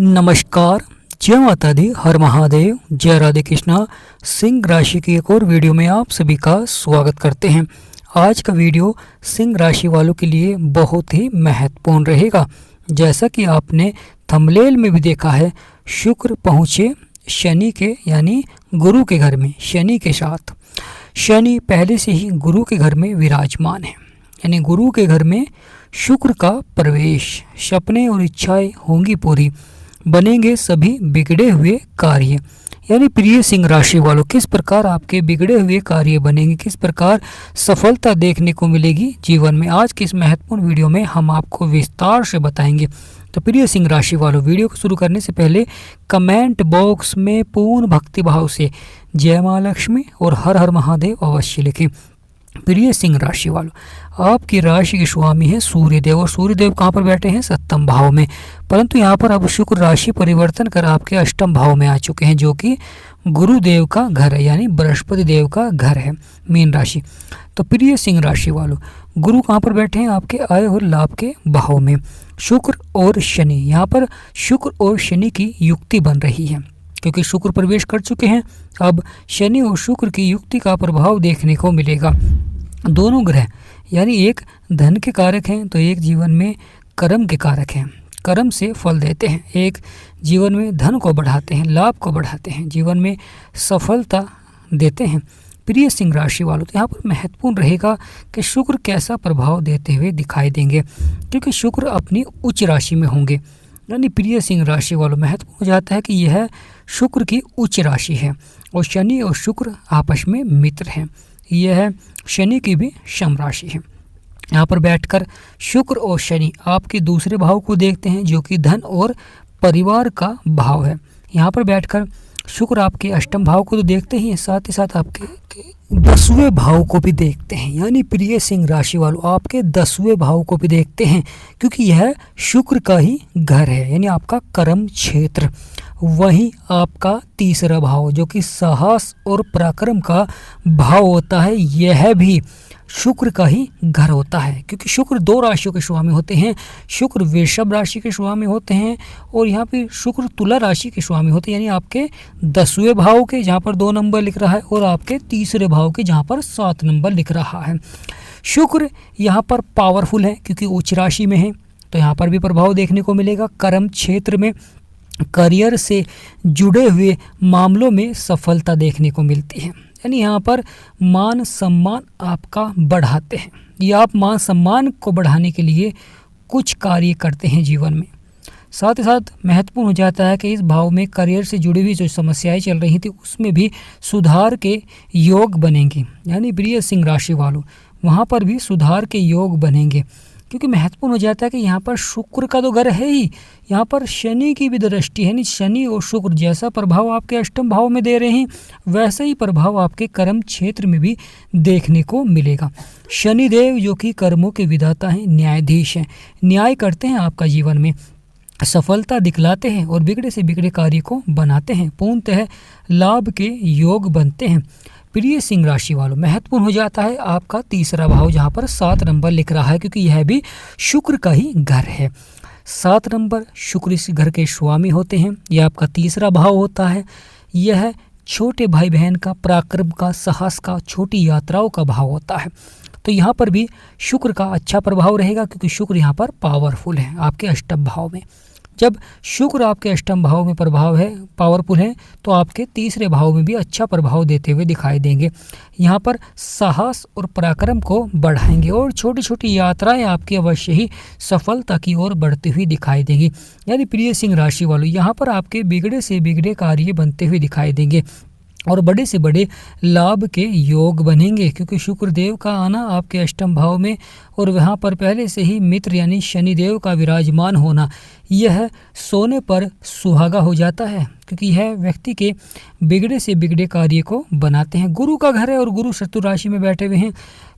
नमस्कार, जय माता दी, हर महादेव, जय राधे कृष्णा। सिंह राशि की एक और वीडियो में आप सभी का स्वागत करते हैं। आज का वीडियो सिंह राशि वालों के लिए बहुत ही महत्वपूर्ण रहेगा। जैसा कि आपने थंबनेल में भी देखा है, शुक्र पहुँचे शनि के यानी गुरु के घर में। शनि के साथ शनि पहले से ही गुरु के घर में विराजमान है, यानी गुरु के घर में शुक्र का प्रवेश। सपने और इच्छाएं होंगी पूरी, बनेंगे सभी बिगड़े हुए कार्य। यानी प्रिय सिंह राशि वालों, किस प्रकार आपके बिगड़े हुए कार्य बनेंगे, किस प्रकार सफलता देखने को मिलेगी जीवन में, आज की इस महत्वपूर्ण वीडियो में हम आपको विस्तार से बताएंगे। तो प्रिय सिंह राशि वालों, वीडियो को शुरू करने से पहले कमेंट बॉक्स में पूर्ण भक्तिभाव से जय माँ लक्ष्मी और हर हर महादेव अवश्य लिखें। प्रिय सिंह राशि वालों, आपकी राशि के स्वामी है सूर्यदेव, और सूर्यदेव कहाँ पर बैठे हैं? सप्तम भाव में। परंतु यहाँ पर अब शुक्र राशि परिवर्तन कर आपके अष्टम भाव में आ चुके हैं, जो कि गुरुदेव का घर है, यानी बृहस्पति देव का घर है, मीन राशि। तो प्रिय सिंह राशि वालों, गुरु कहाँ पर बैठे हैं? आपके आय और लाभ के भाव में। शुक्र और शनि, यहाँ पर शुक्र और शनि की युक्ति बन रही है, क्योंकि शुक्र प्रवेश कर चुके हैं। अब शनि और शुक्र की युक्ति का प्रभाव देखने को मिलेगा। दोनों ग्रह यानी एक धन के कारक हैं, तो एक जीवन में कर्म के कारक हैं, कर्म से फल देते हैं। एक जीवन में धन को बढ़ाते हैं, लाभ को बढ़ाते हैं, जीवन में सफलता देते हैं। प्रिय सिंह राशि वालों, तो यहाँ पर महत्वपूर्ण रहेगा कि शुक्र कैसा प्रभाव देते हुए दिखाई देंगे, क्योंकि शुक्र अपनी उच्च राशि में होंगे। यानी प्रिय सिंह राशि वालों, महत्वपूर्ण हो जाता है कि यह शुक्र की उच्च राशि है और शनि और शुक्र आपस में मित्र हैं। यह शनि की भी सम राशि है। यहाँ पर बैठकर शुक्र और शनि आपके दूसरे भाव को देखते हैं, जो कि धन और परिवार का भाव है। यहाँ पर बैठकर शुक्र आपके अष्टम भाव को तो देखते ही हैं, साथ ही साथ आपके 10वें भाव को भी देखते हैं। यानी प्रिय सिंह राशि वालों, आपके 10वें भाव को भी देखते हैं, क्योंकि यह शुक्र का ही घर है, यानी आपका कर्म क्षेत्र। वहीं आपका तीसरा भाव, जो कि साहस और पराक्रम का भाव होता है, यह भी शुक्र का ही घर होता है, क्योंकि शुक्र दो राशियों के स्वामी होते हैं। शुक्र वृषभ राशि के स्वामी होते हैं और यहाँ पे शुक्र तुला राशि के स्वामी होते हैं, यानी आपके 10वें भाव के, जहाँ पर 2 नंबर लिख रहा है, और आपके तीसरे भाव के, जहाँ पर 7 नंबर लिख रहा है। शुक्र यहाँ पर पावरफुल है, क्योंकि उच्च राशि में है, तो यहाँ पर भी प्रभाव देखने को मिलेगा। कर्म क्षेत्र में करियर से जुड़े हुए मामलों में सफलता देखने को मिलती है, यानी यहाँ पर मान सम्मान आपका बढ़ाते हैं, या आप मान सम्मान को बढ़ाने के लिए कुछ कार्य करते हैं जीवन में। साथ ही साथ महत्वपूर्ण हो जाता है कि इस भाव में करियर से जुड़ी हुई जो समस्याएं चल रही थी, उसमें भी सुधार के योग बनेंगे। यानी प्रिय सिंह राशि वालों, वहाँ पर भी सुधार के योग बनेंगे, क्योंकि महत्वपूर्ण हो जाता है कि यहाँ पर शुक्र का तो घर है ही, यहाँ पर शनि की भी दृष्टि है। यानी शनि और शुक्र जैसा प्रभाव आपके अष्टम भाव में दे रहे हैं, वैसा ही प्रभाव आपके कर्म क्षेत्र में भी देखने को मिलेगा। शनिदेव जो कि कर्मों के विधाता हैं, न्यायाधीश हैं, न्याय करते हैं, आपका जीवन में सफलता दिखलाते हैं और बिगड़े से बिगड़े कार्य को बनाते हैं, पूर्णतः लाभ के योग बनते हैं। प्रिय सिंह राशि वालों, महत्वपूर्ण हो जाता है आपका तीसरा भाव, जहाँ पर 7 नंबर लिख रहा है, क्योंकि यह भी शुक्र का ही घर है। 7 नंबर शुक्र इस घर के स्वामी होते हैं। यह आपका तीसरा भाव होता है। यह छोटे भाई बहन का, पराक्रम का, साहस का, छोटी यात्राओं का भाव होता है। तो यहाँ पर भी शुक्र का अच्छा प्रभाव रहेगा, क्योंकि शुक्र यहाँ पर पावरफुल है आपके अष्टम भाव में। जब शुक्र आपके अष्टम भाव में प्रभाव है, पावरफुल है, तो आपके तीसरे भाव में भी अच्छा प्रभाव देते हुए दिखाई देंगे। यहाँ पर साहस और पराक्रम को बढ़ाएंगे और छोटी छोटी यात्राएं आपकी अवश्य ही सफलता की ओर बढ़ती हुई दिखाई देंगी। यानी प्रिय सिंह राशि वालों, यहाँ पर आपके बिगड़े से बिगड़े कार्य बनते हुए दिखाई देंगे और बड़े से बड़े लाभ के योग बनेंगे, क्योंकि शुक्रदेव का आना आपके अष्टम भाव में और वहाँ पर पहले से ही मित्र यानी शनिदेव का विराजमान होना, यह सोने पर सुहागा हो जाता है, क्योंकि यह व्यक्ति के बिगड़े से बिगड़े कार्य को बनाते हैं। गुरु का घर है और गुरु शत्रु राशि में बैठे हुए हैं,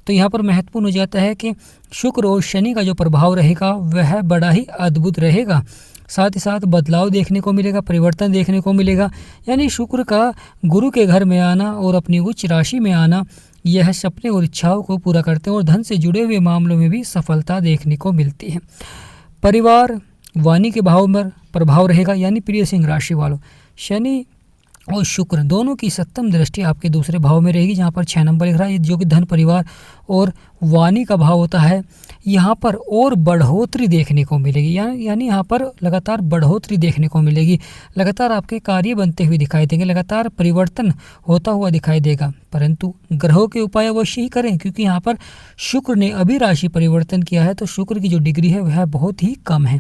तो यहाँ पर महत्वपूर्ण हो जाता है कि शुक्र और शनि का जो प्रभाव रहेगा वह बड़ा ही अद्भुत रहेगा। साथ ही साथ बदलाव देखने को मिलेगा, परिवर्तन देखने को मिलेगा। यानी शुक्र का गुरु के घर में आना और अपनी उच्च राशि में आना, यह सपने और इच्छाओं को पूरा करते हैं और धन से जुड़े हुए मामलों में भी सफलता देखने को मिलती है। परिवार वाणी के भाव पर प्रभाव रहेगा। यानी प्रिय सिंह राशि वालों, शनि और शुक्र दोनों की सप्तम दृष्टि आपके दूसरे भाव में रहेगी, जहाँ पर 6 नंबर लिख रहा है, जो कि धन, परिवार और वाणी का भाव होता है। यहाँ पर और बढ़ोतरी देखने को मिलेगी, यानी यहाँ पर लगातार बढ़ोतरी देखने को मिलेगी। लगातार आपके कार्य बनते हुए दिखाई देंगे, लगातार परिवर्तन होता हुआ दिखाई देगा। परंतु ग्रहों के उपाय अवश्य ही करें, क्योंकि यहाँ पर शुक्र ने अभी राशि परिवर्तन किया है, तो शुक्र की जो डिग्री है वह बहुत ही कम है।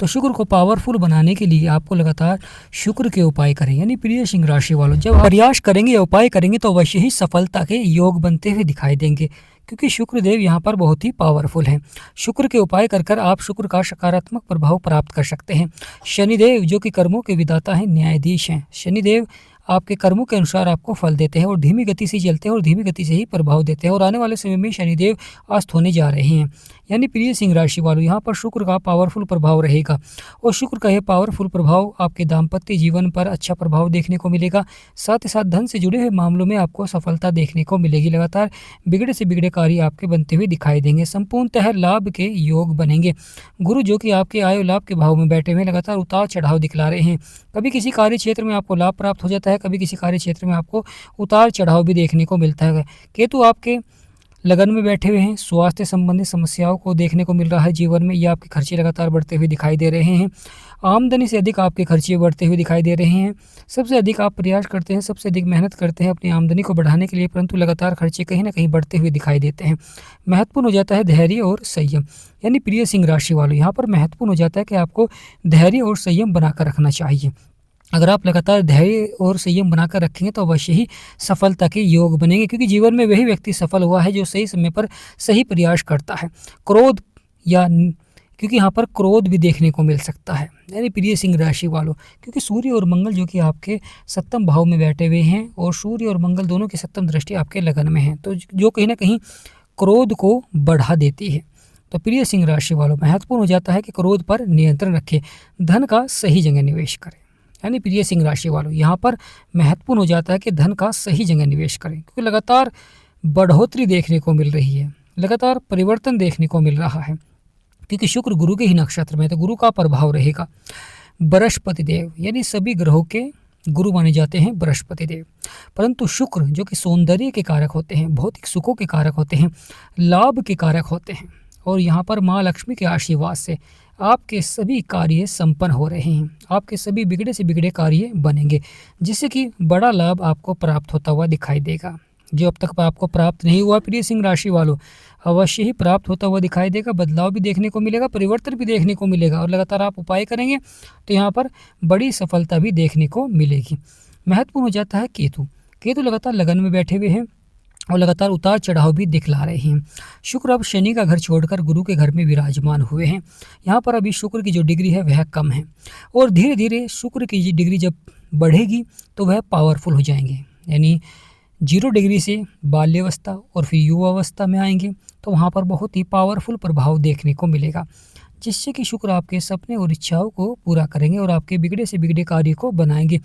तो शुक्र को पावरफुल बनाने के लिए आपको लगातार शुक्र के उपाय करें। यानी प्रिय सिंह राशि वालों, जब आप प्रयास करेंगे या उपाय करेंगे तो अवश्य ही सफलता के योग बनते हुए दिखाई देंगे, क्योंकि शुक्र देव यहाँ पर बहुत ही पावरफुल हैं। शुक्र के उपाय कर आप शुक्र का सकारात्मक प्रभाव प्राप्त कर सकते हैं। शनिदेव जो कि कर्मों के विधाता हैं, न्यायाधीश हैं। शनिदेव आपके कर्मों के अनुसार आपको फल देते हैं और धीमी गति से चलते हैं और धीमी गति से ही प्रभाव देते हैं, और आने वाले समय में शनिदेव अस्त होने जा रहे हैं। यानी प्रिय सिंह राशि वालों, यहाँ पर शुक्र का पावरफुल प्रभाव रहेगा, और शुक्र का यह पावरफुल प्रभाव आपके दाम्पत्य जीवन पर अच्छा प्रभाव देखने को मिलेगा। साथ ही साथ धन से जुड़े हुए मामलों में आपको सफलता देखने को मिलेगी। लगातार बिगड़े से बिगड़े कार्य आपके बनते हुए दिखाई देंगे। संपूर्णतः लाभ के योग बनेंगे। गुरु जो कि आपके आय लाभ के भाव में बैठे हुए लगातार उतार चढ़ाव दिखला रहे हैं। कभी किसी कार्य क्षेत्र में आपको लाभ प्राप्त हो जाता है, कभी किसी कार्य क्षेत्र में आपको उतार चढ़ाव भी देखने को मिलता है। केतु आपके लगन में बैठे हुए हैं। स्वास्थ्य संबंधी समस्याओं को देखने को मिल रहा है जीवन में, या आपके खर्चे लगातार बढ़ते हुए दिखाई दे रहे हैं। आमदनी से अधिक आपके खर्चे बढ़ते हुए दिखाई दे रहे हैं। सबसे अधिक आप प्रयास करते हैं, सबसे अधिक मेहनत करते हैं अपनी आमदनी को बढ़ाने के लिए, परंतु लगातार खर्चे कहीं ना कहीं बढ़ते हुए दिखाई देते हैं। महत्वपूर्ण हो जाता है धैर्य और संयम। यानी प्रिय सिंह राशि वालों, यहाँ पर महत्वपूर्ण हो जाता है कि आपको धैर्य और संयम बनाकर रखना चाहिए। अगर आप लगातार धैर्य और संयम बनाकर रखेंगे तो अवश्य ही सफलता के योग बनेंगे, क्योंकि जीवन में वही व्यक्ति सफल हुआ है जो सही समय पर सही प्रयास करता है। क्रोध क्योंकि यहाँ पर क्रोध भी देखने को मिल सकता है। यानी प्रिय सिंह राशि वालों, क्योंकि सूर्य और मंगल जो कि आपके सप्तम भाव में बैठे हुए हैं, और सूर्य और मंगल दोनों की सप्तम दृष्टि आपके लगन में है, तो जो कहीं ना कहीं क्रोध को बढ़ा देती है। तो प्रिय सिंह राशि वालों, महत्वपूर्ण हो जाता है कि क्रोध पर नियंत्रण रखें, धन का सही जगह निवेश करें। यानी प्रिय सिंह राशि वालों, यहाँ पर महत्वपूर्ण हो जाता है कि धन का सही जगह निवेश करें, क्योंकि लगातार बढ़ोतरी देखने को मिल रही है, लगातार परिवर्तन देखने को मिल रहा है, क्योंकि शुक्र गुरु के ही नक्षत्र में, तो गुरु का प्रभाव रहेगा। बृहस्पति देव, यानी सभी ग्रहों के गुरु माने जाते हैं बृहस्पति देव, परंतु शुक्र जो कि सौंदर्य के कारक होते हैं, भौतिक सुखों के कारक होते हैं, लाभ के कारक होते हैं, और यहाँ पर माँ लक्ष्मी के आशीर्वाद से आपके सभी कार्य संपन्न हो रहे हैं। आपके सभी बिगड़े से बिगड़े कार्य बनेंगे, जिससे कि बड़ा लाभ आपको प्राप्त होता हुआ दिखाई देगा। जो अब तक आपको प्राप्त नहीं हुआ प्रिय सिंह राशि वालों, अवश्य ही प्राप्त होता हुआ दिखाई देगा। बदलाव भी देखने को मिलेगा, परिवर्तन भी देखने को मिलेगा, और लगातार आप उपाय करेंगे तो यहाँ पर बड़ी सफलता भी देखने को मिलेगी। महत्वपूर्ण हो जाता है केतु। केतु लगातार लगन में बैठे हुए हैं और लगातार उतार चढ़ाव भी दिखला रहे हैं। शुक्र अब शनि का घर छोड़कर गुरु के घर में विराजमान हुए हैं। यहाँ पर अभी शुक्र की जो डिग्री है वह कम है, और धीरे धीरे शुक्र की डिग्री जब बढ़ेगी तो वह पावरफुल हो जाएंगे। यानी 0 डिग्री से बाल्यावस्था और फिर युवावस्था में आएंगे, तो वहाँ पर बहुत ही पावरफुल प्रभाव देखने को मिलेगा, जिससे कि शुक्र आपके सपने और इच्छाओं को पूरा करेंगे और आपके बिगड़े से बिगड़े कार्य को बनाएंगे।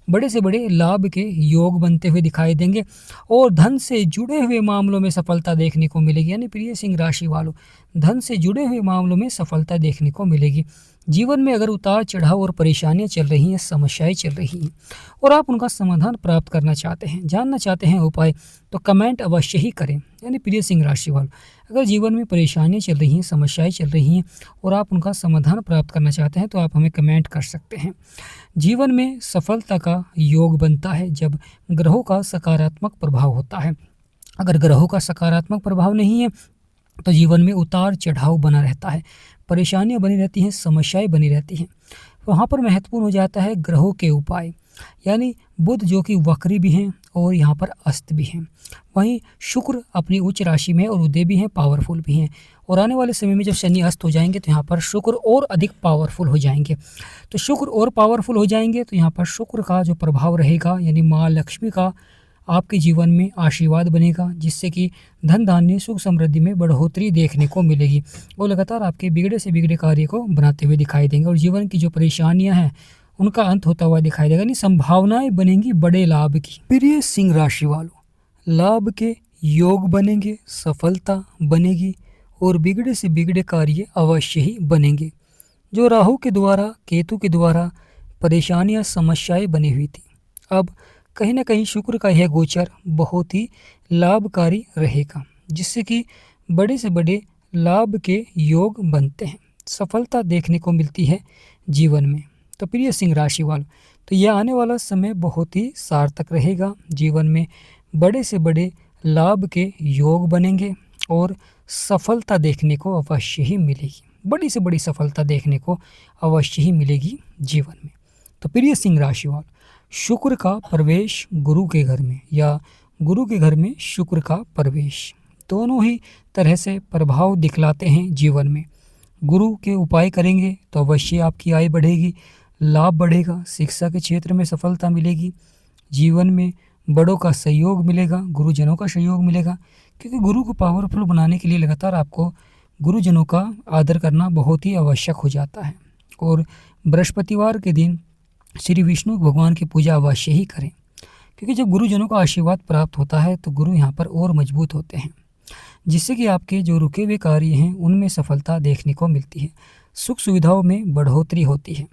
बड़े से बड़े लाभ के योग बनते हुए दिखाई देंगे, और धन से जुड़े हुए मामलों में सफलता देखने को मिलेगी। यानी प्रिय सिंह राशि वालों, धन से जुड़े हुए मामलों में सफलता देखने को मिलेगी। जीवन में अगर उतार चढ़ाव और परेशानियां चल रही हैं, समस्याएं चल रही हैं, और आप उनका समाधान प्राप्त करना चाहते हैं, जानना चाहते हैं उपाय, तो कमेंट अवश्य ही करें। यानी प्रिय सिंह राशि वालों, अगर जीवन में परेशानियां चल रही हैं, समस्याएं चल रही हैं, और आप उनका समाधान प्राप्त करना चाहते हैं, तो आप हमें कमेंट कर सकते हैं। जीवन में सफलता का योग बनता है जब ग्रहों का सकारात्मक प्रभाव होता है। अगर ग्रहों का सकारात्मक प्रभाव नहीं है तो जीवन में उतार चढ़ाव बना रहता है, परेशानियां बनी रहती हैं, समस्याएं बनी रहती हैं। वहाँ पर महत्वपूर्ण हो जाता है ग्रहों के उपाय। यानी बुध जो कि वक्री भी हैं और यहाँ पर अस्त भी हैं, वहीं शुक्र अपनी उच्च राशि में और उदय भी हैं, पावरफुल भी हैं, और आने वाले समय में जब शनि अस्त हो जाएंगे तो यहाँ पर शुक्र और अधिक पावरफुल हो जाएंगे। तो शुक्र और पावरफुल हो जाएंगे तो यहाँ पर शुक्र का जो प्रभाव रहेगा, यानी माँ लक्ष्मी का आपके जीवन में आशीर्वाद बनेगा, जिससे कि धन धान्य सुख समृद्धि में बढ़ोतरी देखने को मिलेगी, और लगातार आपके बिगड़े से बिगड़े कार्य को बनाते हुए दिखाई देंगे, और जीवन की जो परेशानियां हैं उनका अंत होता हुआ दिखाई देगा। यानी संभावनाएं बनेंगी बड़े लाभ की। प्रिय सिंह राशि वालों, लाभ के योग बनेंगे, सफलता बनेगी, और बिगड़े से बिगड़े कार्य अवश्य ही बनेंगे। जो राहु के द्वारा, केतु के द्वारा परेशानियां, समस्याएं बनी हुई थी, अब कहीं ना कहीं शुक्र का यह गोचर बहुत ही लाभकारी रहेगा, जिससे कि बड़े से बड़े लाभ के योग बनते हैं, सफलता देखने को मिलती है जीवन में। तो प्रिय सिंह राशि वालों, तो यह आने वाला समय बहुत ही सार्थक रहेगा। जीवन में बड़े से बड़े लाभ के योग बनेंगे और सफलता देखने को अवश्य ही मिलेगी, बड़ी से बड़ी सफलता देखने को अवश्य ही मिलेगी जीवन में। तो प्रिय सिंह राशि वालों, शुक्र का प्रवेश गुरु के घर में या गुरु के घर में शुक्र का प्रवेश दोनों ही तरह से प्रभाव दिखलाते हैं जीवन में। गुरु के उपाय करेंगे तो अवश्य आपकी आय बढ़ेगी, लाभ बढ़ेगा, शिक्षा के क्षेत्र में सफलता मिलेगी, जीवन में बड़ों का सहयोग मिलेगा, गुरुजनों का सहयोग मिलेगा, क्योंकि गुरु को पावरफुल बनाने के लिए लगातार आपको गुरुजनों का आदर करना बहुत ही आवश्यक हो जाता है। और बृहस्पतिवार के दिन श्री विष्णु भगवान की पूजा अवश्य ही करें, क्योंकि जब गुरुजनों का आशीर्वाद प्राप्त होता है तो गुरु यहाँ पर और मजबूत होते हैं, जिससे कि आपके जो रुके हुए कार्य हैं उनमें सफलता देखने को मिलती है, सुख सुविधाओं में बढ़ोतरी होती है,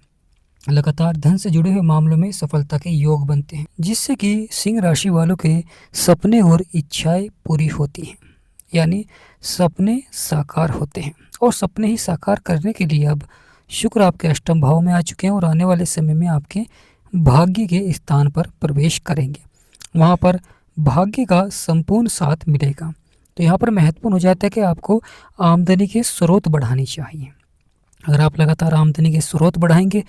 लगातार धन से जुड़े हुए मामलों में सफलता के योग बनते हैं, जिससे कि सिंह राशि वालों के सपने और इच्छाएं पूरी होती हैं, यानी सपने साकार होते हैं। और सपने ही साकार करने के लिए अब शुक्र आपके अष्टम भाव में आ चुके हैं और आने वाले समय में आपके भाग्य के स्थान पर प्रवेश करेंगे, वहाँ पर भाग्य का संपूर्ण साथ मिलेगा। तो यहाँ पर महत्वपूर्ण हो जाता है कि आपको आमदनी के स्रोत बढ़ानी चाहिए। अगर आप लगातार आमदनी के स्रोत बढ़ाएंगे,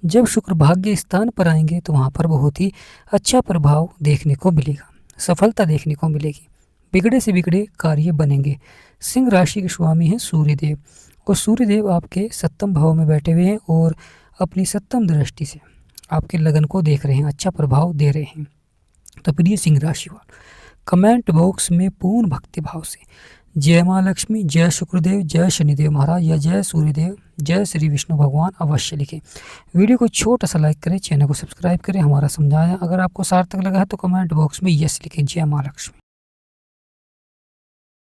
जब शुक्र भाग्य स्थान पर आएंगे तो वहाँ पर बहुत ही अच्छा प्रभाव देखने को मिलेगा, सफलता देखने को मिलेगी, बिगड़े से बिगड़े कार्य बनेंगे। सिंह राशि के स्वामी हैं सूर्यदेव, और सूर्यदेव आपके सप्तम भाव में बैठे हुए हैं और अपनी सप्तम दृष्टि से आपके लगन को देख रहे हैं, अच्छा प्रभाव दे रहे हैं। तो प्रिय सिंह राशि वालों, कमेंट बॉक्स में पूर्ण भक्ति भाव से जय माँ लक्ष्मी, जय शुक्रदेव, जय शनिदेव महाराज या जय सूर्यदेव, जय श्री विष्णु भगवान अवश्य लिखें। वीडियो को छोटा सा लाइक करें, चैनल को सब्सक्राइब करें। हमारा समझाया अगर आपको सार्थक लगा है तो कमेंट बॉक्स में यस लिखें। जय माँ लक्ष्मी।